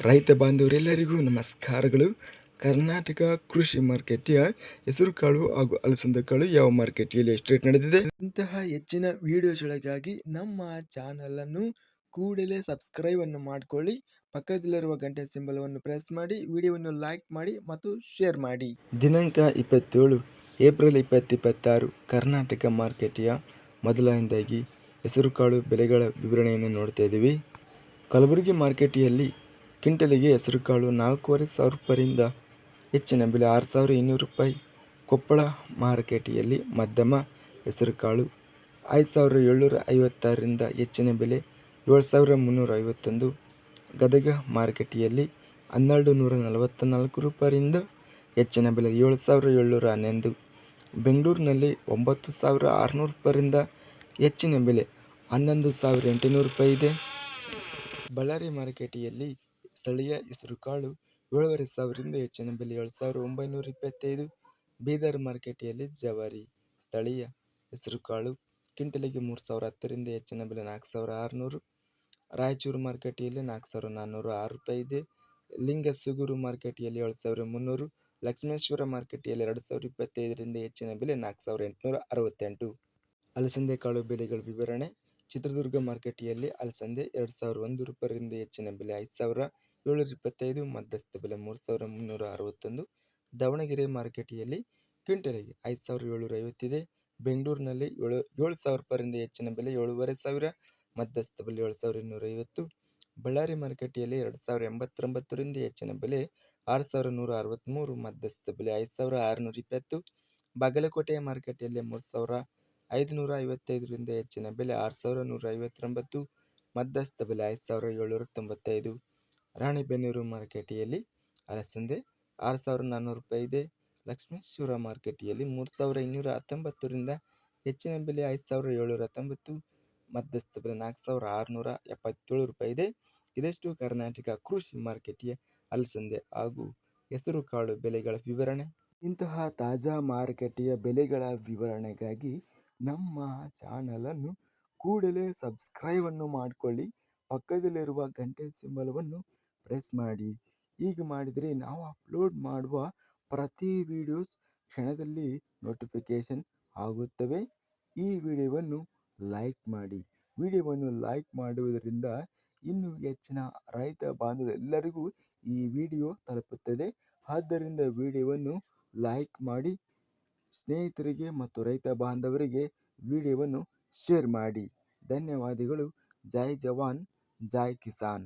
ರೈತ ಬಾಂಧವರೆಲ್ಲರಿಗೂ ನಮಸ್ಕಾರಗಳು. ಕರ್ನಾಟಕ ಕೃಷಿ ಮಾರ್ಕೆಟಿಯ ಹೆಸರುಕಾಳು ಹಾಗೂ ಅಲಸಂದೆಕಾಳು ಯಾವ ಮಾರ್ಕೆಟಿಯಲ್ಲಿ ಎಷ್ಟು ರೇಟ್ ನಡೆದಿದೆ, ಇಂತಹ ಹೆಚ್ಚಿನ ವಿಡಿಯೋಸ್ಗಳಿಗಾಗಿ ನಮ್ಮ ಚಾನಲನ್ನು ಕೂಡಲೇ ಸಬ್ಸ್ಕ್ರೈಬ್ ಅನ್ನು ಮಾಡಿಕೊಳ್ಳಿ. ಪಕ್ಕದಲ್ಲಿರುವ ಗಂಟೆ ಸಿಂಬಲವನ್ನು ಪ್ರೆಸ್ ಮಾಡಿ, ವಿಡಿಯೋವನ್ನು ಲೈಕ್ ಮಾಡಿ ಮತ್ತು ಶೇರ್ ಮಾಡಿ. ದಿನಾಂಕ 27 ಏಪ್ರಿಲ್ 2026 ಕರ್ನಾಟಕ ಮಾರ್ಕೆಟಿಯ ಮೊದಲನೇದಾಗಿ ಹೆಸರುಕಾಳು ಬೆಲೆಗಳ ವಿವರಣೆಯನ್ನು ನೋಡ್ತಾ ಇದ್ದೀವಿ. ಕಲಬುರಗಿ ಮಾರ್ಕೆಟಿಯಲ್ಲಿ ಕ್ವಿಂಟಲಿಗೆ ಹೆಸರುಕಾಳು 4,500 ರೂಪಾಯಿಯಿಂದ ಹೆಚ್ಚಿನ ಬೆಲೆ 6,200 ರೂಪಾಯಿ. ಕೊಪ್ಪಳ ಮಾರ್ಕೆಟಿಯಲ್ಲಿ ಮಧ್ಯಮ ಹೆಸರುಕಾಳು 5,756ರಿಂದ ಹೆಚ್ಚಿನ ಬೆಲೆ 7,351. ಗದಗ ಮಾರ್ಕೆಟಿಯಲ್ಲಿ 1,244 ರೂಪಾಯಿಯಿಂದ ಹೆಚ್ಚಿನ ಬೆಲೆ 7,711. ಬೆಂಗಳೂರಿನಲ್ಲಿ 9,600 ರೂಪಾಯಿಯಿಂದ ಹೆಚ್ಚಿನ ಬೆಲೆ 11,800 ರೂಪಾಯಿ ಇದೆ. ಬಳ್ಳಾರಿ ಮಾರ್ಕೆಟಿಯಲ್ಲಿ ಸ್ಥಳೀಯ ಹೆಸರುಕಾಳು 7,500ರಿಂದ ಹೆಚ್ಚಿನ ಬೆಲೆ 7,925. ಬೀದರ್ ಮಾರ್ಕೆಟಿಯಲ್ಲಿ ಜವಾರಿ ಸ್ಥಳೀಯ ಹೆಸರುಕಾಳು ಕ್ವಿಂಟಲಿಗೆ 3,010ರಿಂದ ಹೆಚ್ಚಿನ ಬೆಲೆ 4,600. ರಾಯಚೂರು ಮಾರ್ಕೆಟಿಯಲ್ಲಿ 4,406 ರೂಪಾಯಿ ಇದೆ. ಲಿಂಗಸೂಗೂರು ಮಾರ್ಕೆಟಿಯಲ್ಲಿ 7,300. ಲಕ್ಷ್ಮೇಶ್ವರ ಮಾರ್ಕೆಟಿಯಲ್ಲಿ 2,025ರಿಂದ ಹೆಚ್ಚಿನ ಬೆಲೆ 4,868. ಅಲಸಂದೆಕಾಳು ಬೆಲೆಗಳ ವಿವರಣೆ. ಚಿತ್ರದುರ್ಗ ಮಾರ್ಕೆಟಿಯಲ್ಲಿ ಅಲಸಂದೆ 2,001 ರೂಪಾಯಿಯಿಂದ ಹೆಚ್ಚಿನ ಬೆಲೆ 5,725, ಮಧ್ಯಸ್ಥ ಬೆಲೆ 3,361. ದಾವಣಗೆರೆ ಮಾರ್ಕೆಟಿಯಲ್ಲಿ ಕ್ವಿಂಟಲಿಗೆ 5,750 ಇದೆ. ಬೆಂಗಳೂರಿನಲ್ಲಿ 7,000 ರೂಪಾಯಿಯಿಂದ ಹೆಚ್ಚಿನ ಬೆಲೆ 7,500, ಮಧ್ಯಸ್ಥ ಬೆಲೆ 7,250. ಬಳ್ಳಾರಿ ಮಾರ್ಕೆಟಿಯಲ್ಲಿ 2,089ರಿಂದ ಹೆಚ್ಚಿನ ಬೆಲೆ 6,163, ಮಧ್ಯಸ್ಥ ಬೆಲೆ 5,620. ಬಾಗಲಕೋಟೆ ಮಾರ್ಕೆಟಿಯಲ್ಲಿ 3,555ರಿಂದ ಹೆಚ್ಚಿನ ಬೆಲೆ 6,159, ಮಧ್ಯಸ್ಥ ಬೆಲೆ 5,795. ರಾಣಿಬೆನ್ನೂರು ಮಾರ್ಕೆಟಿಯಲ್ಲಿ ಅಲಸಂದೆ 6,400 ರೂಪಾಯಿ ಇದೆ. ಲಕ್ಷ್ಮೇಶ್ವರ ಮಾರ್ಕೆಟಿಯಲ್ಲಿ 3,219ರಿಂದ ಹೆಚ್ಚಿನ ಬೆಲೆ 5,719, ಮಧ್ಯಸ್ಥ ಬೆಲೆ 4,677 ರೂಪಾಯಿ ಇದೆ. ಇದೆಷ್ಟು ಕರ್ನಾಟಕ ಕೃಷಿ ಮಾರ್ಕೆಟಿಯ ಅಲಸಂದೆ ಹಾಗೂ ಹೆಸರುಕಾಳು ಬೆಲೆಗಳ ವಿವರಣೆ. ಇಂತಹ ತಾಜಾ ಮಾರುಕಟ್ಟೆಯ ಬೆಲೆಗಳ ವಿವರಣೆಗಾಗಿ ನಮ್ಮ ಚಾನಲನ್ನು ಕೂಡಲೇ ಸಬ್ಸ್ಕ್ರೈಬ್ ಅನ್ನು ಮಾಡಿಕೊಳ್ಳಿ. ಪಕ್ಕದಲ್ಲಿರುವ ಗಂಟೆ ಸಿಂಬಲವನ್ನು ಪ್ರೆಸ್ ಮಾಡಿ. ಹೀಗೆ ಮಾಡಿದರೆ ನಾವು ಅಪ್ಲೋಡ್ ಮಾಡುವ ಪ್ರತಿ ವಿಡಿಯೋಸ್ ಕ್ಷಣದಲ್ಲಿ ನೋಟಿಫಿಕೇಶನ್ ಆಗುತ್ತವೆ. ಈ ವಿಡಿಯೋವನ್ನು ಲೈಕ್ ಮಾಡಿ. ವಿಡಿಯೋವನ್ನು ಲೈಕ್ ಮಾಡುವುದರಿಂದ ಇನ್ನೂ ಹೆಚ್ಚಿನ ರೈತ ಬಾಂಧವರೆಲ್ಲರಿಗೂ ಈ ವಿಡಿಯೋ ತಲುಪುತ್ತದೆ. ಆದ್ದರಿಂದ ವಿಡಿಯೋವನ್ನು ಲೈಕ್ ಮಾಡಿ, ಸ್ನೇಹಿತರಿಗೆ ಮತ್ತು ರೈತ ಬಾಂಧವರಿಗೆ ವಿಡಿಯೋವನ್ನು ಶೇರ್ ಮಾಡಿ. ಧನ್ಯವಾದಗಳು. ಜೈ ಜವಾನ್, ಜೈ ಕಿಸಾನ್.